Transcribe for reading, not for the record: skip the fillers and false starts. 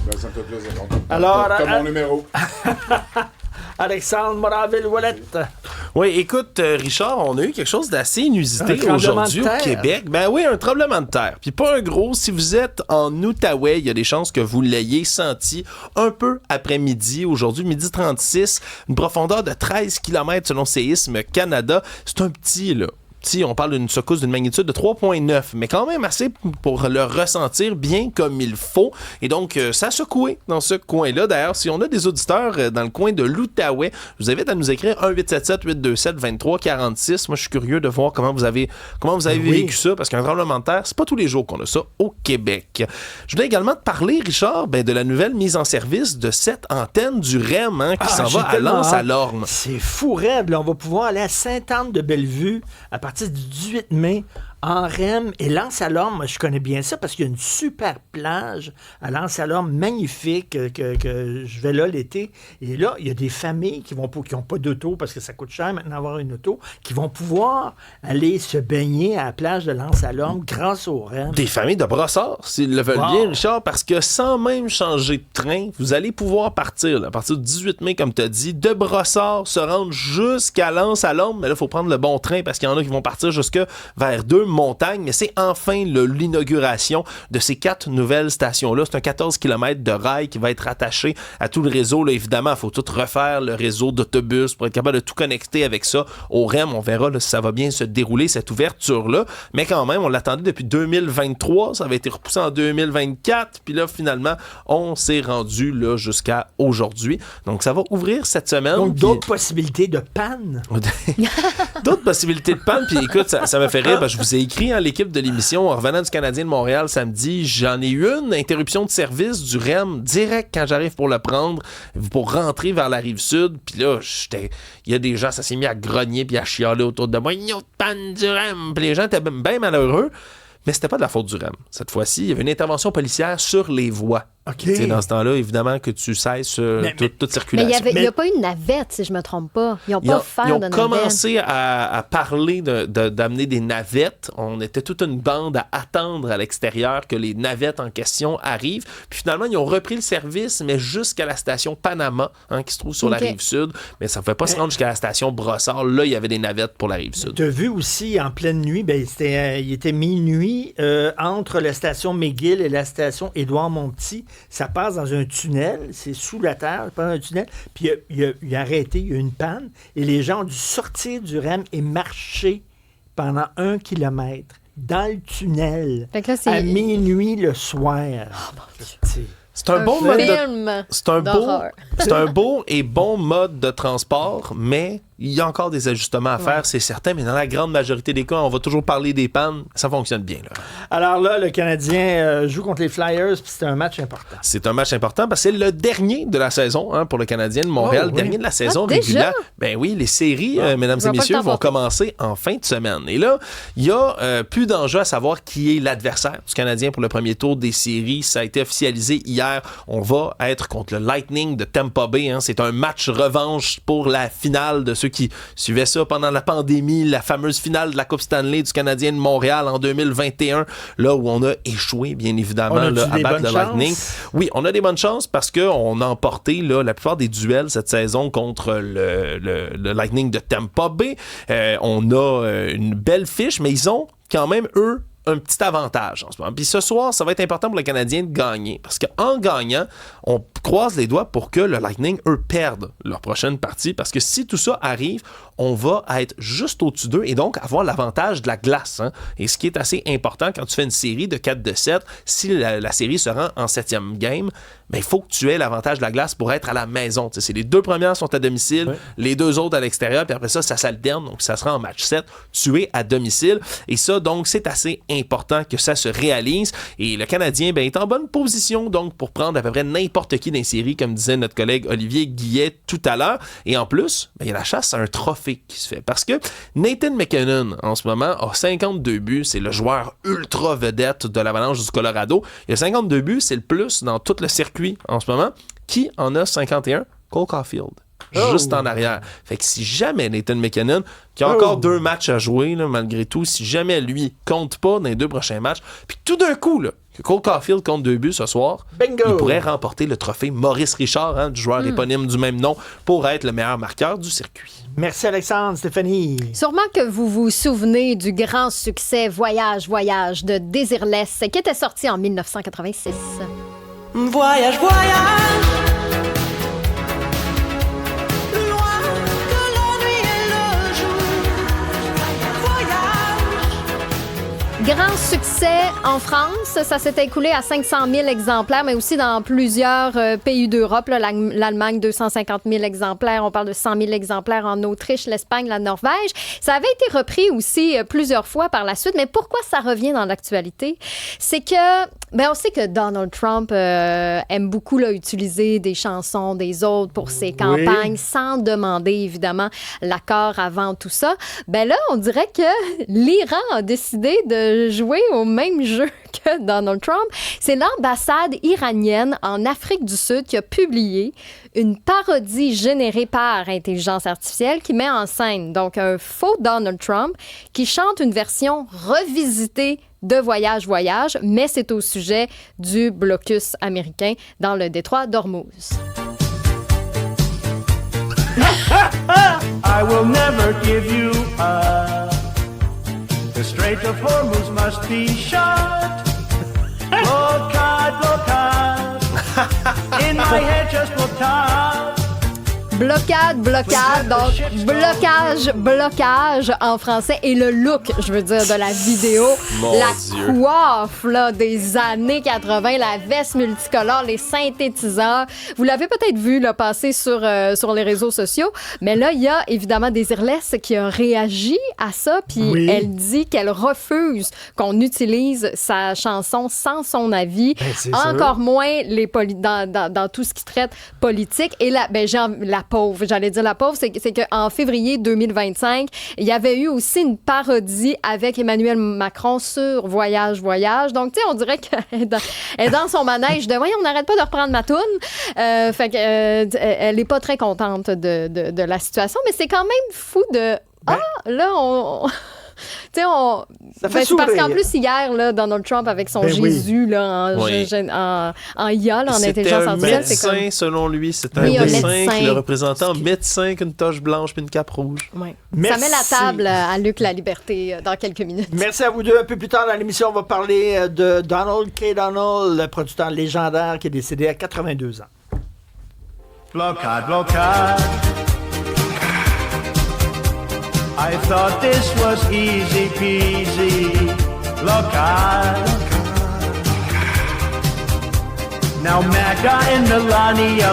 Ben, ça me fait plaisir. Alors, t'as mon numéro. Alexandre Moraville-Ouellette. Oui, écoute, Richard, on a eu quelque chose d'assez inusité Un aujourd'hui tremblement au de terre. Québec. Ben oui, un tremblement de terre. Puis pas un gros. Si vous êtes en Outaouais, il y a des chances que vous l'ayez senti un peu après-midi. Aujourd'hui, 12h36, une profondeur de 13 km selon Séisme Canada. C'est un petit, là. On parle d'une secousse d'une magnitude de 3,9, mais quand même assez pour le ressentir bien comme il faut. Et donc, ça a secoué dans ce coin-là. D'ailleurs, si on a des auditeurs dans le coin de l'Outaouais, je vous invite à nous écrire 1-877-827-2346. Moi, je suis curieux de voir comment vous avez vécu ça, parce qu'un tremblement de terre, c'est pas tous les jours qu'on a ça au Québec. Je voulais également te parler, Richard, de la nouvelle mise en service de cette antenne du REM qui s'en va à Lens-à-Lorme. C'est fou raide. Là, on va pouvoir aller à Sainte-Anne-de-Bellevue à partir du 18 mai en REM et Lens-à-Lorme. Moi, je connais bien ça parce qu'il y a une super plage à Lens-à-Lorme magnifique que je vais là l'été. Et là, il y a des familles qui n'ont pas d'auto parce que ça coûte cher maintenant d'avoir une auto, qui vont pouvoir aller se baigner à la plage de Lens-à-Lorme grâce au REM. Des familles de brossards, s'ils le veulent bien, Richard, parce que sans même changer de train, vous allez pouvoir partir à partir du 18 mai, comme tu as dit, de Brossard, se rendre jusqu'à Lens-à-Lorme. Mais là, il faut prendre le bon train parce qu'il y en a qui vont partir jusque vers Deux-Montagnes. Mais c'est enfin l'inauguration de ces 4 nouvelles stations-là. C'est un 14 km de rail qui va être attaché à tout le réseau. Là, évidemment, il faut tout refaire, le réseau d'autobus, pour être capable de tout connecter avec ça. Au REM, on verra là, si ça va bien se dérouler, cette ouverture-là. Mais quand même, on l'attendait depuis 2023. Ça avait été repoussé en 2024. Puis là, finalement, on s'est rendu là jusqu'à aujourd'hui. Donc, ça va ouvrir cette semaine. Donc, d'autres possibilités de panne. D'autres possibilités de panne. Puis écoute, ça m'a fait rire. Je vous ai écrit l'équipe de l'émission en revenant du Canadien de Montréal samedi. J'en ai eu une interruption de service du REM direct quand j'arrive pour le prendre, pour rentrer vers la Rive-Sud. Puis là, il y a des gens, ça s'est mis à grogner puis à chialer autour de moi. Il y a une panne du REM. Puis les gens étaient bien malheureux. Mais c'était pas de la faute du REM. Cette fois-ci, il y avait une intervention policière sur les voies. Okay. Dans ce temps-là, évidemment, que tu cesses toute circulation. Mais il n'y a pas eu une navette, si je ne me trompe pas. Ils n'ont pas offert de navette. Ils ont commencé à parler d'amener des navettes. On était toute une bande à attendre à l'extérieur que les navettes en question arrivent. Puis finalement, ils ont repris le service, mais jusqu'à la station Panama, qui se trouve sur la Rive-Sud. Mais ça ne pouvait pas se rendre jusqu'à la station Brossard. Là, il y avait des navettes pour la Rive-Sud. Tu as vu aussi, en pleine nuit, il était minuit, entre la station McGill et la station Édouard-Montpetit. Ça passe dans un tunnel, c'est sous la terre, pas dans un tunnel, puis il a arrêté, il y a eu une panne, et les gens ont dû sortir du REM et marcher pendant 1 kilomètre dans le tunnel à minuit le soir. Oh, mon Dieu. C'est un bon mode c'est un beau et bon mode de transport, mais il y a encore des ajustements à faire, c'est certain, mais dans la grande majorité des cas, on va toujours parler des pannes, ça fonctionne bien. Là. Alors là, le Canadien joue contre les Flyers, puis c'est un match important. C'est un match important parce que c'est le dernier de la saison pour le Canadien de Montréal, dernier de la saison régulière. Ben oui, les séries, mesdames et messieurs, vont commencer en fin de semaine. Et là, il y a plus d'enjeu à savoir qui est l'adversaire du Canadien pour le premier tour des séries. Ça a été officialisé hier. On va être contre le Lightning de Tampa Bay. C'est un match revanche pour la finale de ceux qui suivaient ça pendant la pandémie, la fameuse finale de la Coupe Stanley du Canadien de Montréal en 2021, là où on a échoué, bien évidemment, à battre le Lightning. Oui, on a des bonnes chances parce qu'on a emporté la plupart des duels cette saison contre le Lightning de Tampa Bay. On a une belle fiche, mais ils ont quand même, eux, un petit avantage en ce moment. Puis ce soir, ça va être important pour le Canadien de gagner. Parce qu'en gagnant, on croise les doigts pour que le Lightning, eux, perdent leur prochaine partie. Parce que si tout ça arrive, on va être juste au-dessus d'eux et donc avoir l'avantage de la glace. Et ce qui est assez important quand tu fais une série de 4-7, si la série se rend en 7e game, il faut que tu aies l'avantage de la glace pour être à la maison. C'est les 2 premières sont à domicile, les 2 autres à l'extérieur, puis après ça s'alterne. Donc, ça sera en match 7, tu es à domicile. Et ça, donc, c'est assez important que ça se réalise. Et le Canadien est en bonne position donc pour prendre à peu près n'importe qui dans les séries, comme disait notre collègue Olivier Guillet tout à l'heure. Et en plus, il y a la chasse à un trophée qui se fait. Parce que Nathan MacKinnon, en ce moment, a 52 buts. C'est le joueur ultra vedette de l'Avalanche du Colorado. Il a 52 buts, c'est le plus dans tout le circuit en ce moment. Qui en a 51? Cole Caulfield. Juste en arrière. Fait que si jamais Nathan MacKinnon, qui a encore 2 matchs à jouer, là, malgré tout, si jamais lui compte pas dans les 2 prochains matchs, puis tout d'un coup, là, que Cole Caulfield compte 2 buts ce soir. Bingo! Il pourrait remporter le trophée Maurice Richard, du joueur éponyme du même nom, pour être le meilleur marqueur du circuit. Merci Alexandre, Stéphanie. Sûrement que vous vous souvenez du grand succès Voyage, Voyage de Désirless qui était sorti en 1986. Voyage, voyage. Grand succès en France. Ça s'est écoulé à 500 000 exemplaires, mais aussi dans plusieurs pays d'Europe. Là, l'Allemagne, 250 000 exemplaires. On parle de 100 000 exemplaires en Autriche, l'Espagne, la Norvège. Ça avait été repris aussi plusieurs fois par la suite. Mais pourquoi ça revient dans l'actualité? C'est que, on sait que Donald Trump aime beaucoup utiliser des chansons des autres pour ses campagnes, sans demander, évidemment, l'accord avant tout ça. Là, on dirait que l'Iran a décidé de jouer au même jeu que Donald Trump. C'est l'ambassade iranienne en Afrique du Sud qui a publié une parodie générée par intelligence artificielle qui met en scène donc un faux Donald Trump qui chante une version revisitée de Voyage, Voyage, mais c'est au sujet du blocus américain dans le détroit d'Ormuz. I will never give you up. The Strait of Hormuz must be shut. Blockade, blockade. In my head, just blockade. Blocade, blocade, donc blocage en français. Et le look, je veux dire, de la vidéo, coiffe des années 80, la veste multicolore, les synthétiseurs. Vous l'avez peut-être vu passer sur les réseaux sociaux, mais là, il y a évidemment Désirless qui a réagi à ça, puis elle dit qu'elle refuse qu'on utilise sa chanson sans son avis, encore moins dans tout ce qui traite politique. Et la pauvre, c'est qu'en février 2025, il y avait eu aussi une parodie avec Emmanuel Macron sur Voyage, Voyage. Donc, tu sais, on dirait qu'elle est dans son manège de « Voyons, on n'arrête pas de reprendre ma toune ». Fait elle n'est pas très contente de la situation, mais c'est quand même fou de « Ah, là, on... » Tu sais, ça fait sourire. Parce qu'en plus, hier, Donald Trump avec son Jésus en IA, en intelligence artificielle. C'était un médecin, selon lui. C'était un médecin qui le représentait en médecin avec une toche blanche puis une cape rouge. Oui. Ça met la table à Luc La Liberté dans quelques minutes. Merci à vous deux. Un peu plus tard dans l'émission, on va parler de Donald K. Donald, le producteur légendaire qui est décédé à 82 ans. Blockade, blockade. I thought this was easy peasy. Blockade. Now MAGA in Melania